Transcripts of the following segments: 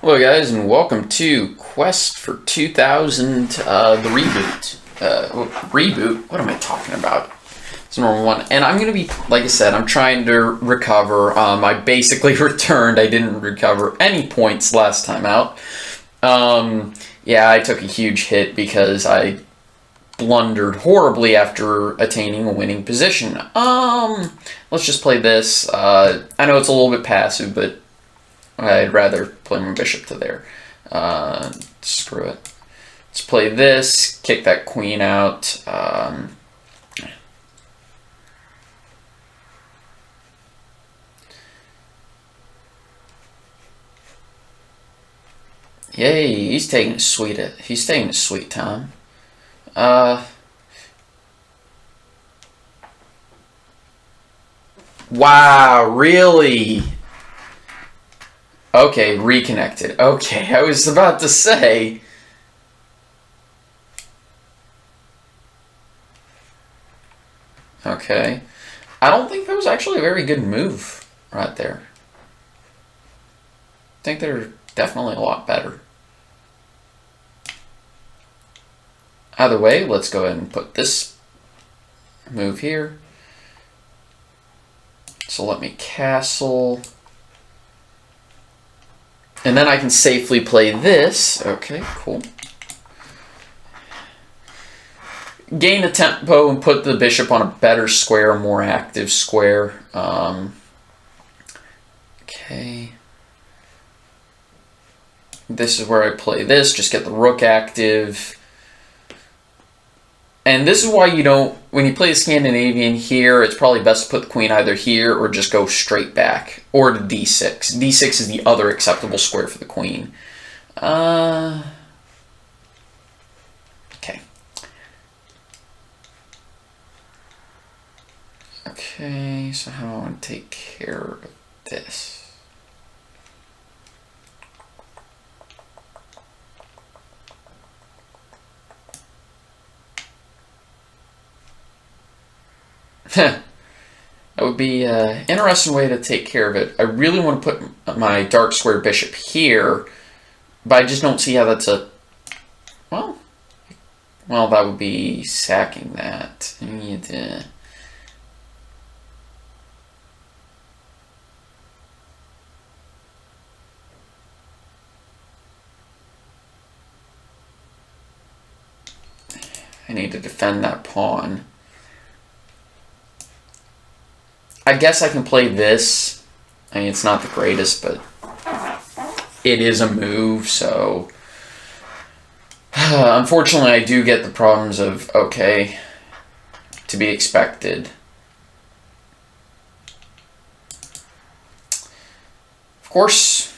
Hello, guys, and welcome to Quest for 2000, the reboot. Reboot? What am I talking about? It's a normal one. And I'm going to be, like I said, I'm trying to recover. I basically returned. I didn't recover any points last time out. Yeah, I took a huge hit because I blundered horribly after attaining a winning position. Let's just play this. I know it's a little bit passive, but I'd rather play my bishop to there. Screw it. Let's play this, kick that queen out. Yay, he's taking a sweet time. Wow, really? Okay, reconnected. Okay, I was about to say. Okay. I don't think that was actually a very good move right there. I think they're definitely a lot better. Either way, let's go ahead and put this move here. So let me castle. And then I can safely play this. Okay, cool. Gain the tempo and put the bishop on a better square, a more active square. Okay. This is where I play this. Just get the rook active. And this is why you don't, when you play the Scandinavian here, it's probably best to put the queen either here or just go straight back. Or to d6. d6 is the other acceptable square for the queen. Okay. Okay, so how do I want to take care of this? That would be an interesting way to take care of it. I really want to put my dark square bishop here, but I just don't see how that's a... Well, that would be sacking that. I need to defend that pawn. I guess I can play this. I mean, it's not the greatest, but it is a move, so... Unfortunately, I do get the problems of, okay, to be expected. Of course...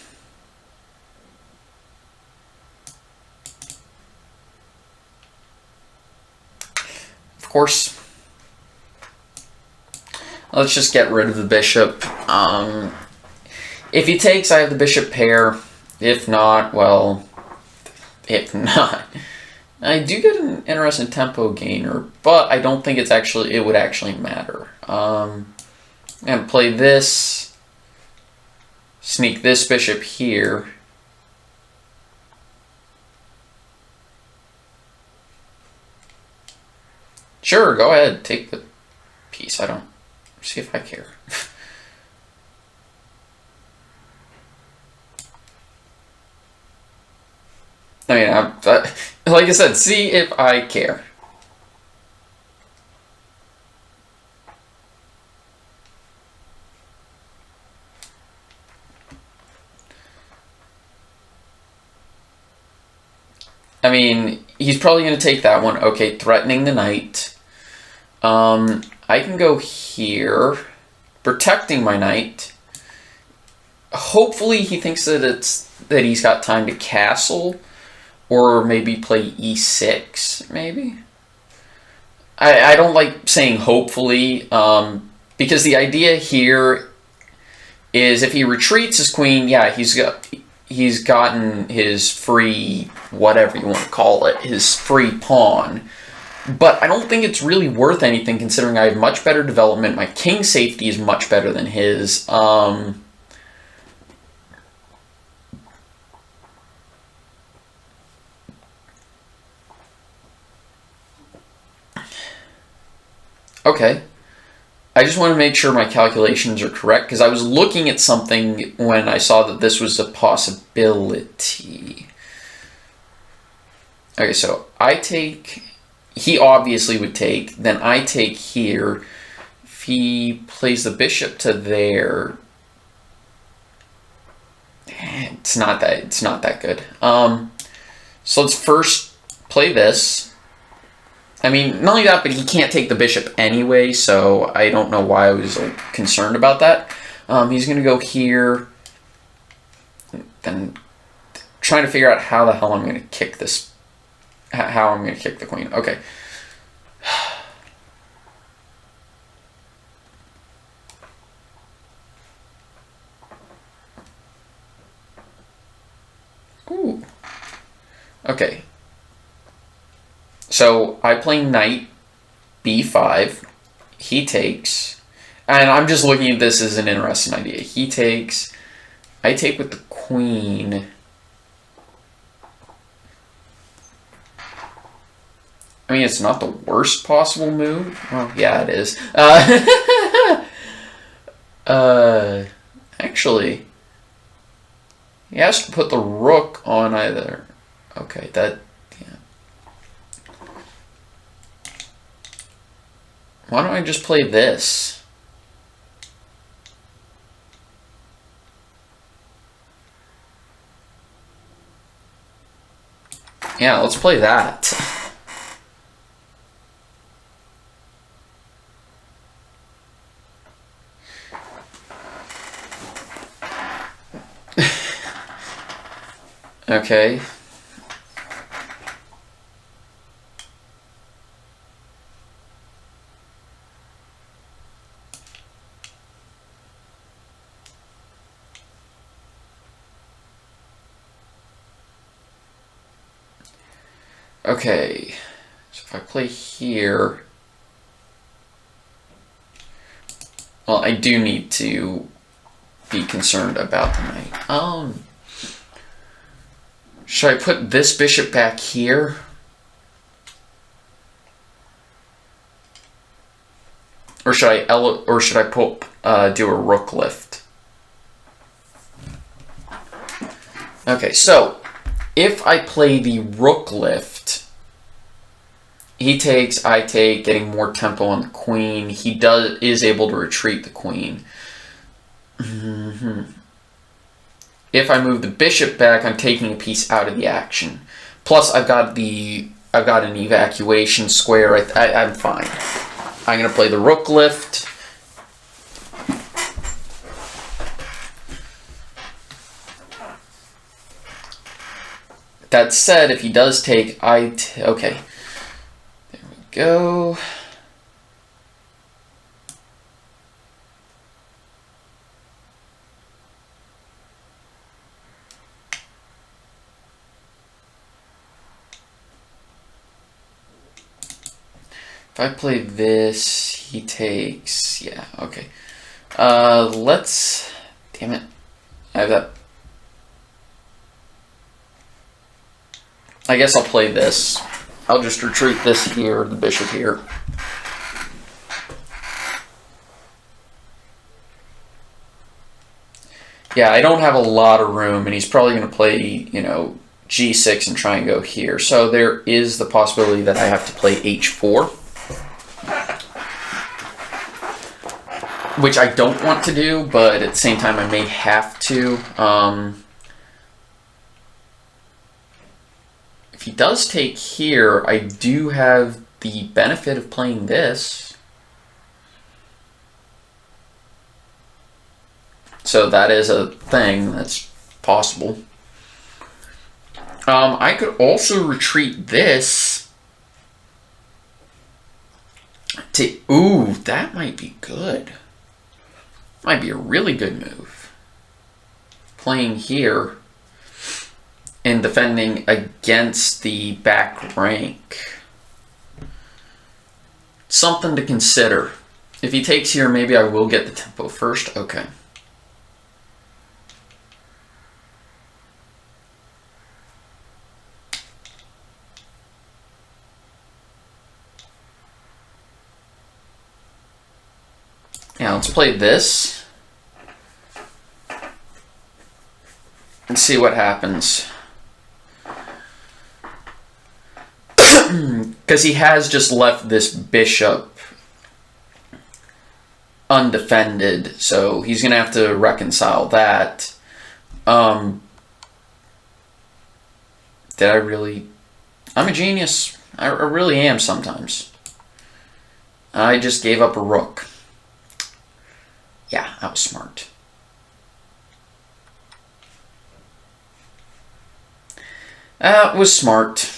Let's just get rid of the bishop. If he takes, I have the bishop pair. If not, well, if not. I do get an interesting tempo gainer, but I don't think it would actually matter. And play this, sneak this bishop here. Sure, go ahead, take the piece. I don't see if I care. I mean, like I said, see if I care. I mean, he's probably going to take that one. Okay, threatening the knight. I can go here, protecting my knight. Hopefully he thinks that he's got time to castle, or maybe play e6, maybe? I don't like saying hopefully, because the idea here is if he retreats his queen, yeah, he's gotten his free, whatever you want to call it, his free pawn. But I don't think it's really worth anything considering I have much better development. My king safety is much better than his. Okay. I just want to make sure my calculations are correct because I was looking at something when I saw that this was a possibility. Okay, so I take... He obviously would take. Then I take here. If he plays the bishop to there... It's not that good. So let's first play this. I mean, not only that, but he can't take the bishop anyway, so I don't know why I was concerned about that. He's going to go here. Then trying to figure out how the hell I'm going to kick this. How I'm going to kick the queen. Okay. Ooh. Okay. So I play knight b5. He takes. And I'm just looking at this as an interesting idea. He takes. I take with the queen. I mean, it's not the worst possible move. Well, yeah, it is. Actually, he has to put the rook on either. Okay, that... Yeah. Why don't I just play this? Yeah, let's play that. Okay. Okay. So if I play here... Well, I do need to be concerned about the knight. Should I put this bishop back here? Or should I do a rook lift? Okay, so if I play the rook lift, he takes, I take, getting more tempo on the queen. He is able to retreat the queen. If I move the bishop back, I'm taking a piece out of the action. Plus, I've got an evacuation square. I'm fine. I'm going to play the rook lift. That said, if he does take, okay. There we go. If I play this, he takes... Yeah, okay. Let's... Damn it. I have that... I guess I'll play this. I'll just retreat this here, the bishop here. Yeah, I don't have a lot of room, and he's probably going to play, you know, g6 and try and go here. So there is the possibility that I have to play h4. Which I don't want to do, but at the same time I may have to. If he does take here, I do have the benefit of playing this. So that is a thing that's possible. I could also retreat this to... Ooh, that might be good. Might be a really good move. Playing here and defending against the back rank. Something to consider. If he takes here, maybe I will get the tempo first. Okay. Now let's play this. And see what happens. Because he has just left this bishop undefended, so he's going to have to reconcile that. Did I really... I'm a genius. I really am sometimes. I just gave up a rook. Yeah, that was smart. That was smart.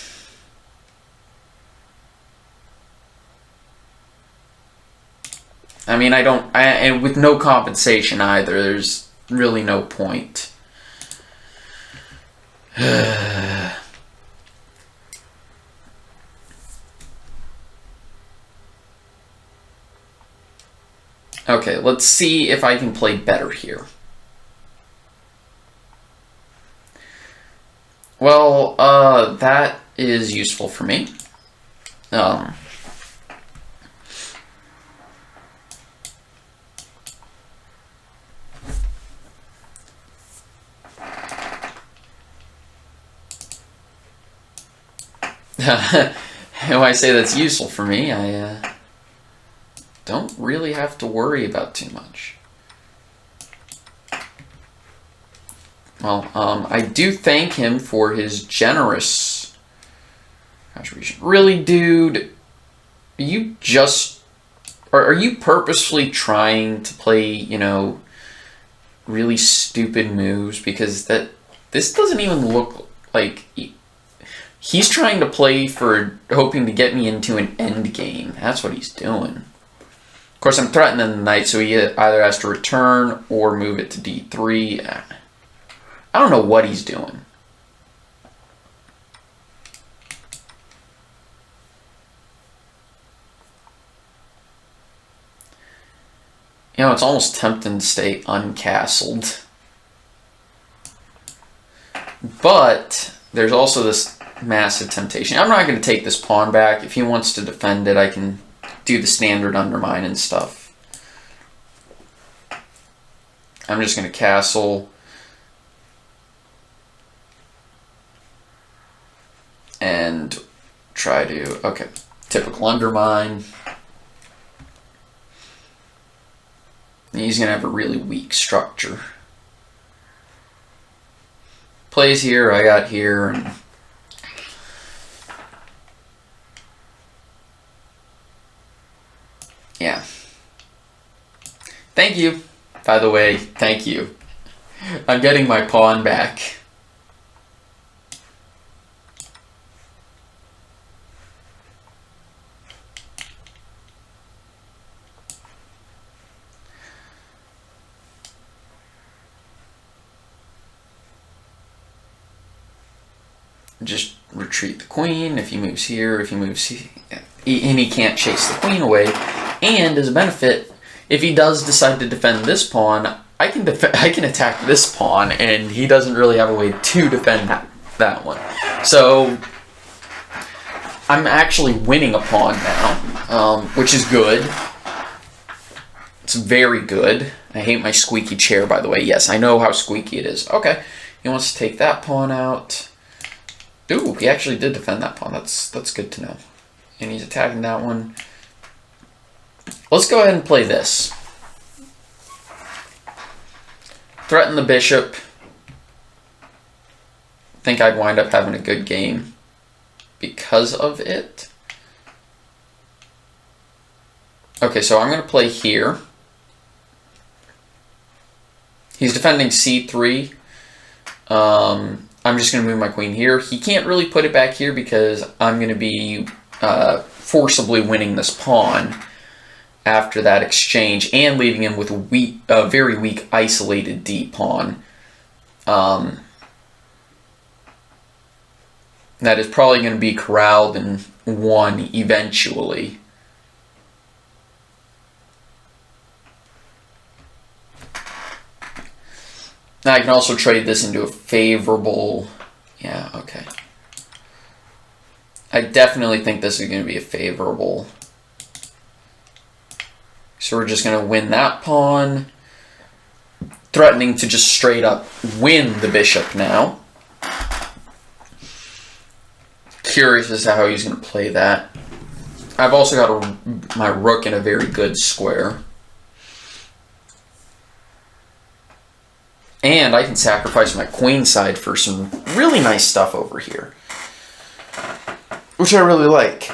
I mean, and with no compensation either, there's really no point. Okay, let's see if I can play better here. Well, that is useful for me. When I say that's useful for me, I don't really have to worry about too much. Well, I do thank him for his generous contribution. Really, dude, are you purposefully trying to play, you know, really stupid moves? Because this doesn't even look like... He's trying to play for hoping to get me into an end game. That's what he's doing. Of course, I'm threatening the knight, so he either has to return or move it to d3. I don't know what he's doing. You know, it's almost tempting to stay uncastled. But there's also this massive temptation. I'm not going to take this pawn back. If he wants to defend it, I can do the standard undermine and stuff. I'm just going to castle. And try to... Okay, typical undermine. He's going to have a really weak structure. Plays here, I got here, and... Yeah. Thank you. By the way, thank you. I'm getting my pawn back. Just retreat the queen if he moves here, if he moves here. And he can't chase the queen away. And as a benefit, if he does decide to defend this pawn, I can attack this pawn, and he doesn't really have a way to defend that one. So I'm actually winning a pawn now, which is good. It's very good. I hate my squeaky chair, by the way. Yes, I know how squeaky it is. Okay, he wants to take that pawn out. Ooh, he actually did defend that pawn. That's good to know. And he's attacking that one. Let's go ahead and play this. Threaten the bishop. Think I'd wind up having a good game because of it. Okay, so I'm going to play here. He's defending c3. I'm just going to move my queen here. He can't really put it back here because I'm going to be forcibly winning this pawn after that exchange and leaving him with a very weak isolated d pawn. That is probably going to be corralled and won eventually. Now I can also trade this into a favorable... Yeah, okay. I definitely think this is going to be a favorable So we're just going to win that pawn. Threatening to just straight up win the bishop now. Curious as to how he's going to play that. I've also got my rook in a very good square. And I can sacrifice my queen side for some really nice stuff over here, which I really like.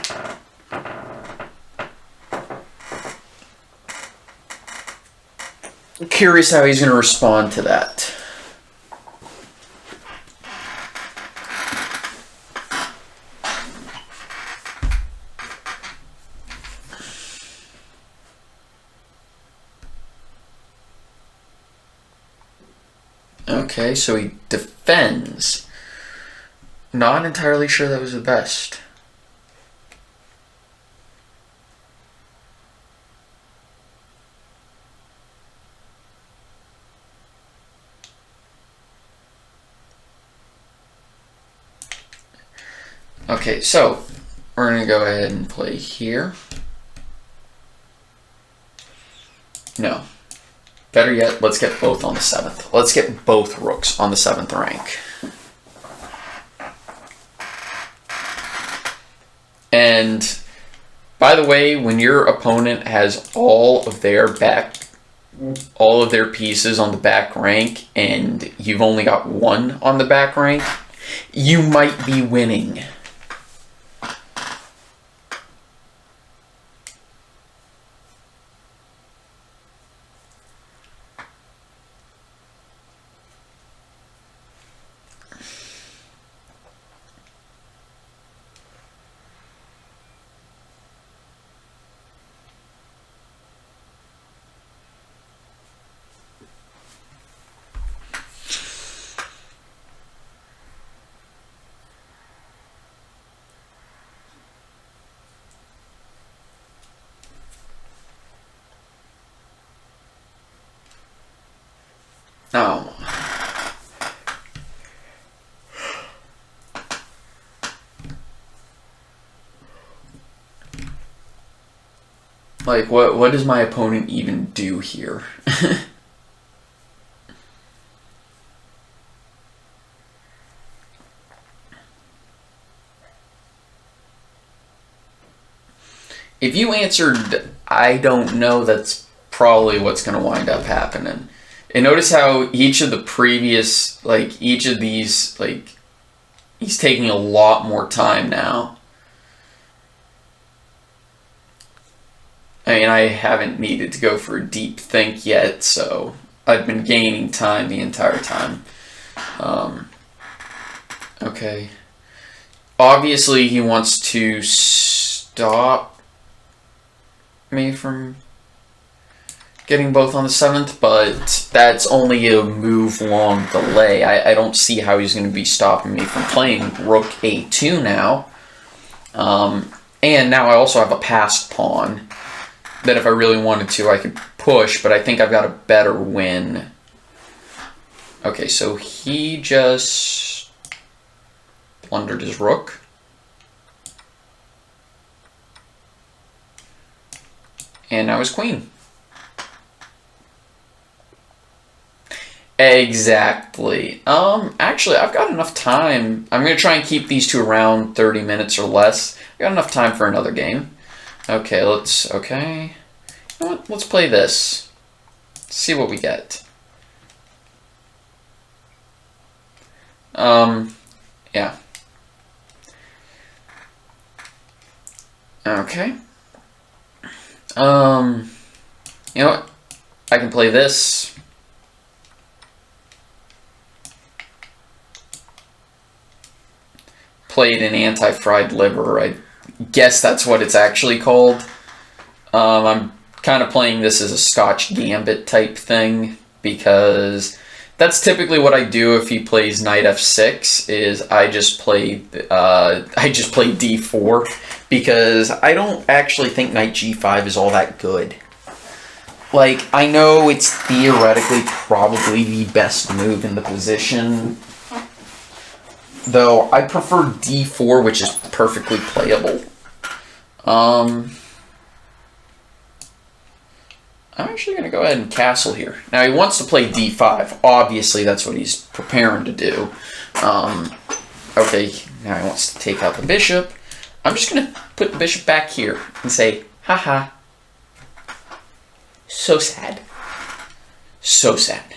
I'm curious how he's going to respond to that. Okay, so he defends. Not entirely sure that was the best. Okay, so we're going to go ahead and play here. No. Better yet, let's get both on the 7th. Let's get both rooks on the 7th rank. And by the way, when your opponent has all of their pieces on the back rank and you've only got one on the back rank, you might be winning. Oh. Like, what does my opponent even do here? If you answered, I don't know, that's probably what's going to wind up happening. And notice how each of the previous, like, each of these, like, he's taking a lot more time now. I mean, I haven't needed to go for a deep think yet, so I've been gaining time the entire time. Okay. Obviously, he wants to stop me from getting both on the 7th, but that's only a move-long delay. I don't see how he's going to be stopping me from playing rook a2 now. And now I also have a passed pawn that if I really wanted to, I could push, but I think I've got a better win. Okay, so he just blundered his rook. And now his queen. Exactly. Actually, I've got enough time. I'm going to try and keep these two around 30 minutes or less. I've got enough time for another game. Okay, okay. You know what? Let's play this. See what we get. Yeah. Okay. You know what? I can play this. Played an anti-fried liver. I guess that's what it's actually called. I'm kind of playing this as a Scotch Gambit type thing because that's typically what I do if he plays knight f6. Is I just play d4 because I don't actually think knight g5 is all that good. Like, I know it's theoretically probably the best move in the position, though I prefer d4, which is perfectly playable. I'm actually going to go ahead and castle here. Now, he wants to play d5. Obviously, that's what he's preparing to do. Okay, now he wants to take out the bishop. I'm just going to put the bishop back here and say, haha. So sad. So sad.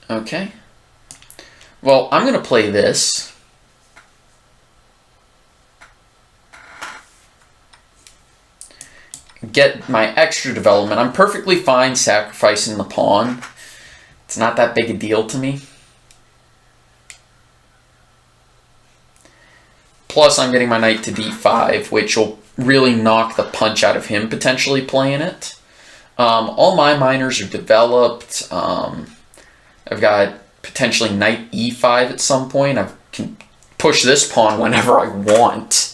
Okay. Well, I'm going to play this. Get my extra development. I'm perfectly fine sacrificing the pawn. It's not that big a deal to me. Plus, I'm getting my knight to d5, which will really knock the punch out of him potentially playing it. All my minors are developed. I've got potentially knight e5 at some point. I can push this pawn whenever I want.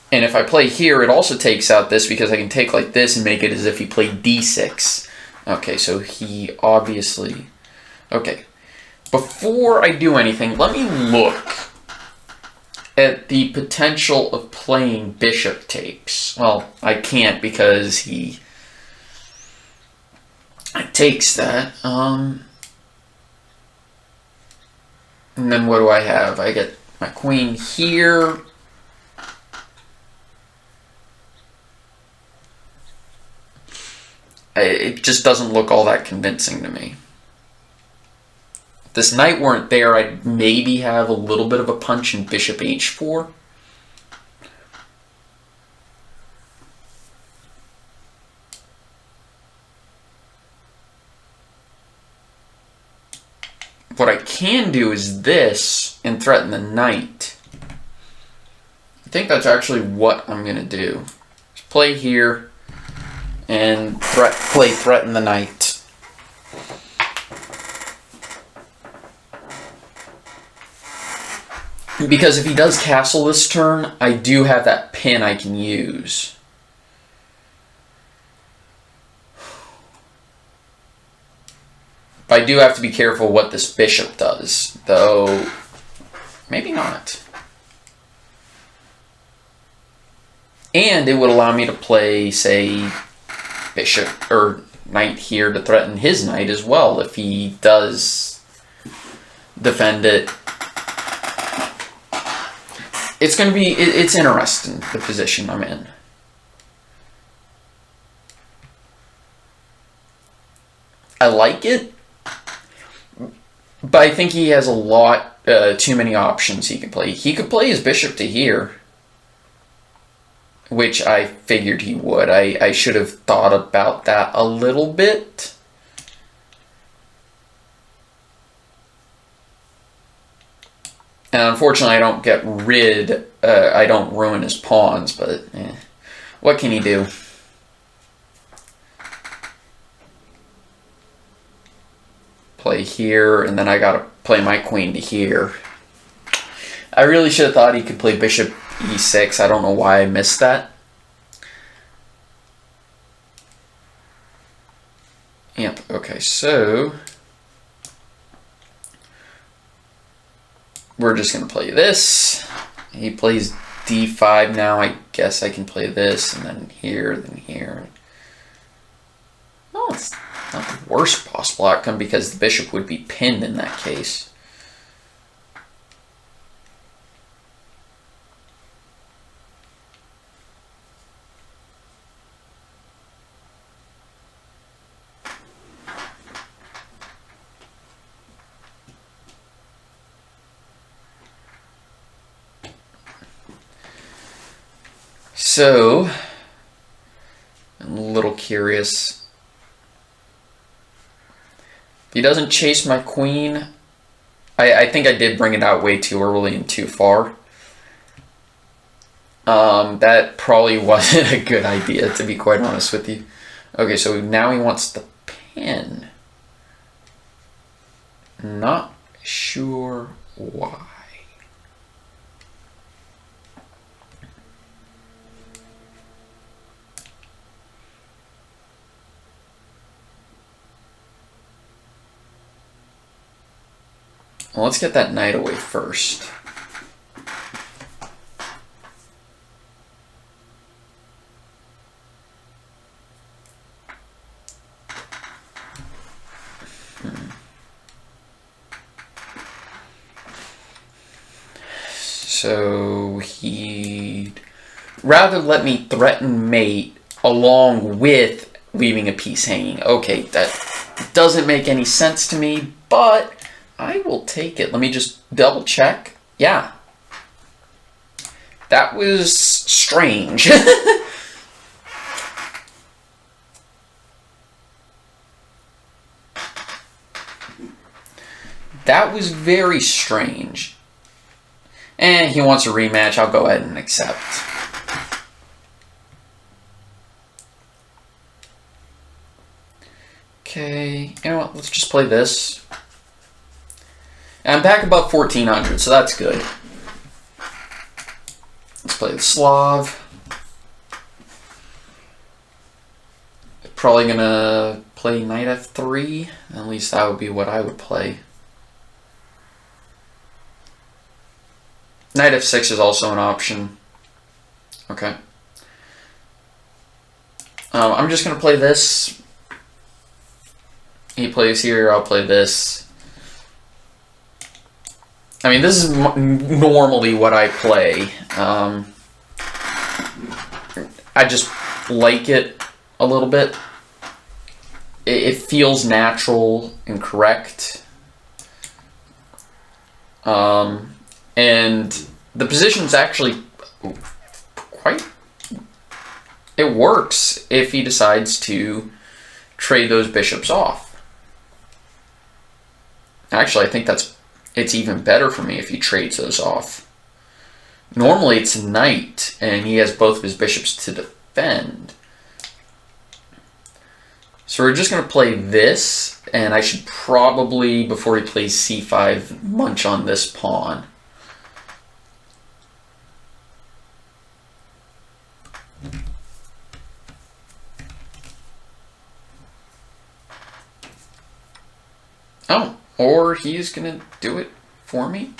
And if I play here, it also takes out this because I can take like this and make it as if he played d6. Okay, so he obviously... Okay. Before I do anything, let me look at the potential of playing bishop takes. Well, I can't because he takes that. And then what do I have? I get my queen here. It just doesn't look all that convincing to me. If this knight weren't there, I'd maybe have a little bit of a punch in bishop h4. What I can do is this and threaten the knight. I think that's actually what I'm going to do. Just play here and threaten the knight. Because if he does castle this turn, I do have that pin I can use. But I do have to be careful what this bishop does, though maybe not. And it would allow me to play, say, bishop or knight here to threaten his knight as well if he does defend it. It's going to be, it's interesting, the position I'm in. I like it, but I think he has a lot, too many options he can play. He could play his bishop to here, which I figured he would. I should have thought about that a little bit. And unfortunately, I don't get rid, I don't ruin his pawns, but what can he do? Play here, and then I gotta play my queen to here. I really should have thought he could play bishop e6. I don't know why I missed that. Yep, okay, so we're just going to play this. He plays d5 now. I guess I can play this, and then here, then here. Well, it's not the worst possible outcome because the bishop would be pinned in that case. So, I'm a little curious. If he doesn't chase my queen, I think I did bring it out way too early and too far. That probably wasn't a good idea, to be quite honest with you. Okay, so now he wants the pin. Not sure why. Well, let's get that knight away first. So he'd rather let me threaten mate along with leaving a piece hanging. Okay, that doesn't make any sense to me, but I will take it. Let me just double check. Yeah. That was strange. That was very strange. And he wants a rematch. I'll go ahead and accept. Okay, you know what? Let's just play this. And I'm back above 1400, so that's good. Let's play the Slav. Probably gonna play knight f3. At least that would be what I would play. Knight f6 is also an option. Okay. I'm just gonna play this. He plays here, I'll play this. I mean, this is normally what I play. I just like it a little bit. It feels natural and correct. And the position's actually quite... It works if he decides to trade those bishops off. Actually, I think it's even better for me if he trades those off. Normally it's knight, and he has both of his bishops to defend. So we're just going to play this, and I should probably, before he plays c5, munch on this pawn. Oh, or he's going to do it for me?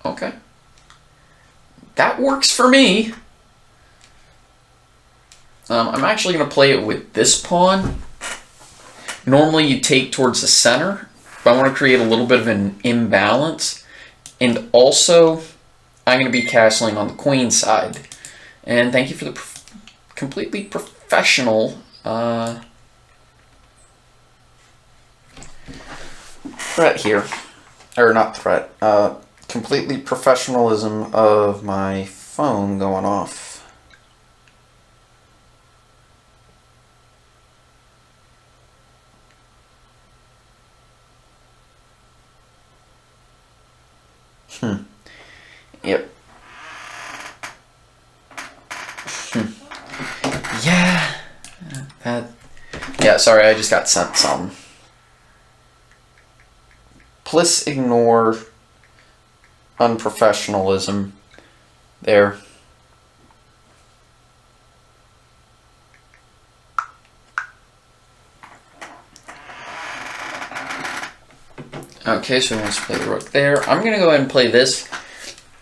Okay. That works for me. I'm actually going to play it with this pawn. Normally you take towards the center, but I want to create a little bit of an imbalance. And also, I'm going to be castling on the queen side. And thank you for the completely professional threat here. Or not threat. Completely professionalism of my phone going off. Yep. Yeah. Yeah, sorry, I just got sent some. Please ignore unprofessionalism there. Okay, so he wants to play the rook there. I'm going to go ahead and play this.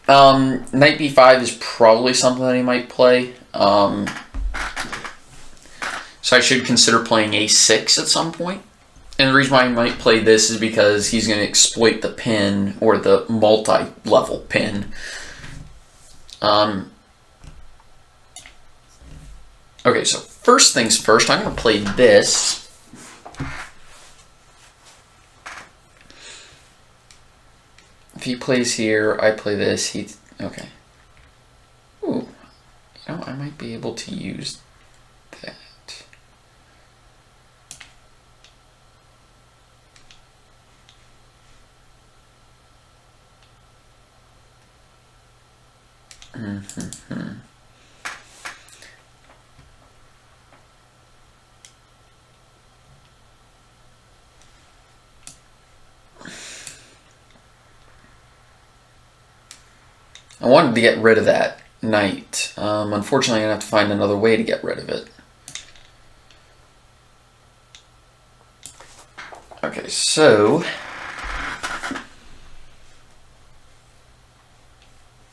Knight b5 is probably something that he might play. So I should consider playing a6 at some point. And the reason why he might play this is because he's going to exploit the pin, or the multi-level pin. Okay, so first things first, I'm going to play this. If he plays here, I play this, okay. Ooh, you know, I might be able to use that. I wanted to get rid of that knight. Unfortunately, I'm going to have to find another way to get rid of it. Okay, so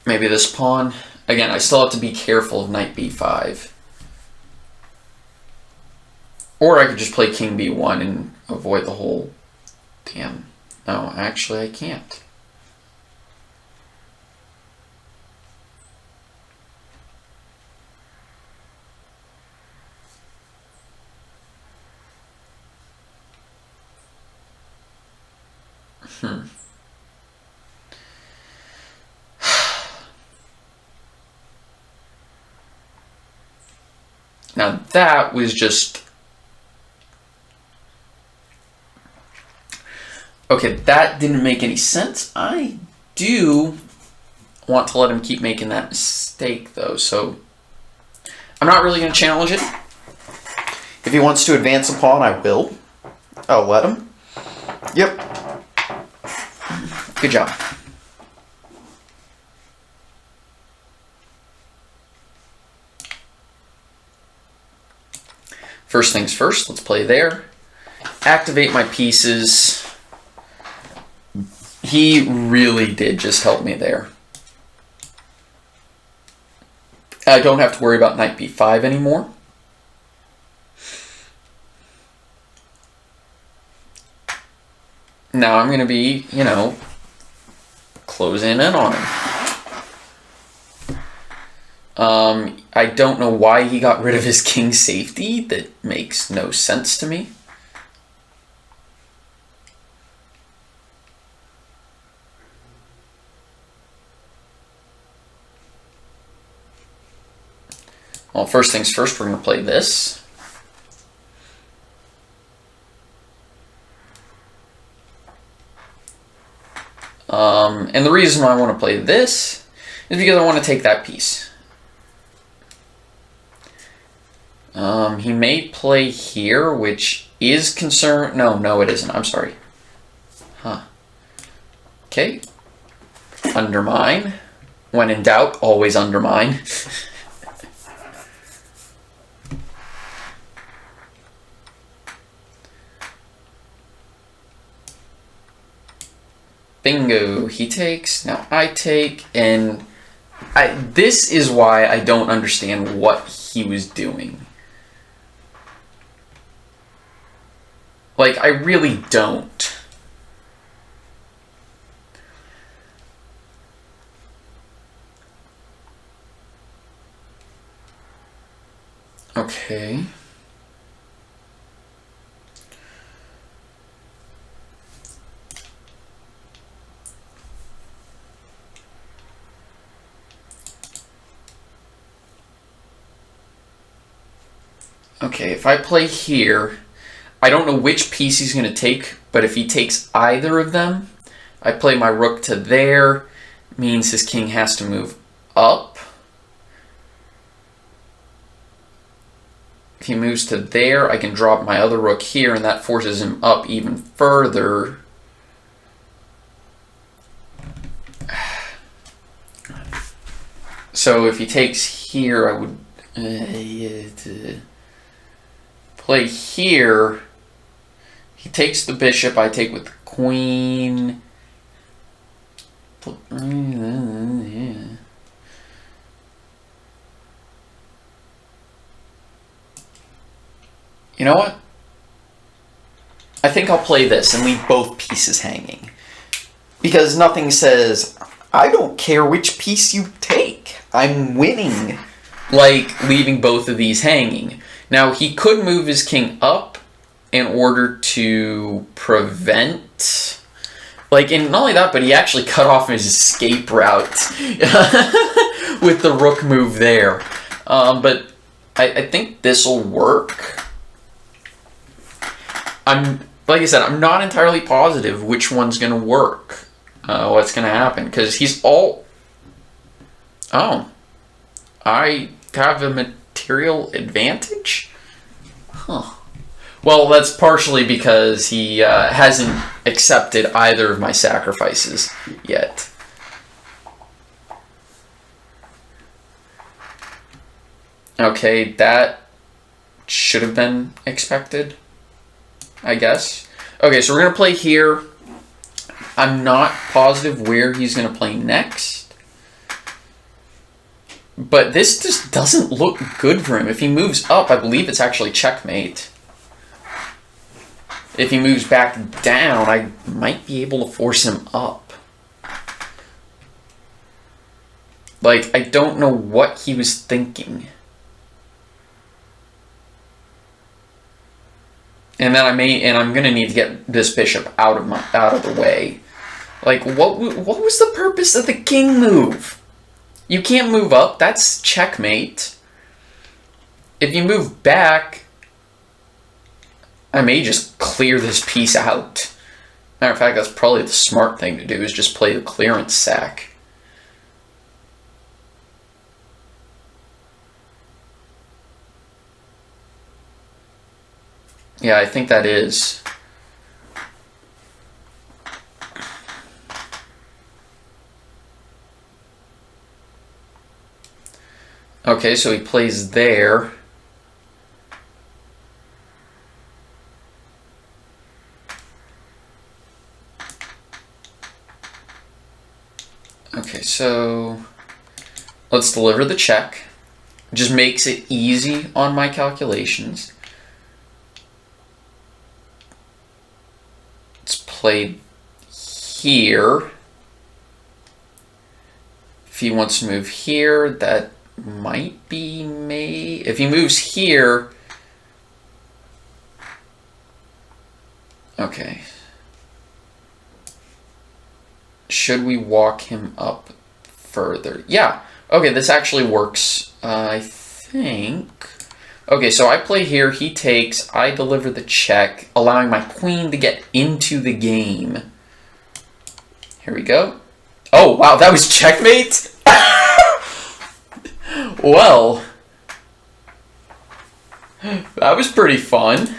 Maybe this pawn. Again, I still have to be careful of knight b5. Or I could just play king b1 and avoid the whole... Damn. No, actually I can't. Now that was just... Okay, that didn't make any sense. I do want to let him keep making that mistake, though, so I'm not really going to challenge it. If he wants to advance a pawn, I will. I'll let him. Yep. Good job. First things first, let's play there. Activate my pieces. He really did just help me there. I don't have to worry about knight b5 anymore. Now I'm going to be, you know, closing in on him. I don't know why he got rid of his king safety. That makes no sense to me. Well, first things first, we're going to play this. And the reason why I want to play this is because I want to take that piece. He may play here, which is concern. No, it isn't. I'm sorry. Huh. Okay. Undermine. When in doubt, always undermine. Bingo. He takes. Now I take. And this is why I don't understand what he was doing. Like, I really don't. Okay. Okay, if I play here, I don't know which piece he's going to take, but if he takes either of them, I play my rook to there, means his king has to move up. If he moves to there, I can drop my other rook here, and that forces him up even further. So if he takes here, I would play here. He takes the bishop, I take with the queen. You know what? I think I'll play this and leave both pieces hanging. Because nothing says, I don't care which piece you take. I'm winning. Like leaving both of these hanging. Now, he could move his king up in order to prevent... Like, and not only that, but he actually cut off his escape route with the rook move there. But I think this will work. Like I said, I'm not entirely positive which one's going to work. What's going to happen. Because he's all... Oh. I have a material advantage? Huh. Well, that's partially because he hasn't accepted either of my sacrifices yet. Okay, that should have been expected, I guess. Okay, so we're going to play here. I'm not positive where he's going to play next. But this just doesn't look good for him. If he moves up, I believe it's actually checkmate. If he moves back down, I might be able to force him up. Like, I don't know what he was thinking. And then I'm gonna need to get this bishop out of the way. Like, what was the purpose of the king move? You can't move up. That's checkmate. If you move back, I may just clear this piece out. Matter of fact, that's probably the smart thing to do, is just play the clearance sack. Yeah, I think that is. Okay, so he plays there. Okay, so let's deliver the check. Just makes it easy on my calculations. Let's play here. If he wants to move here, that might be if he moves here. Okay. Should we walk him up further? Yeah. Okay, this actually works, I think. Okay, so I play here, he takes, I deliver the check, allowing my queen to get into the game. Here we go. Oh, wow, that was checkmate? Well, that was pretty fun.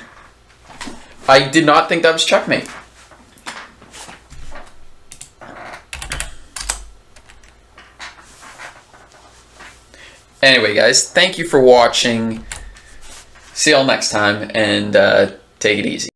I did not think that was checkmate. Anyway, guys, thank you for watching. See y'all next time, and take it easy.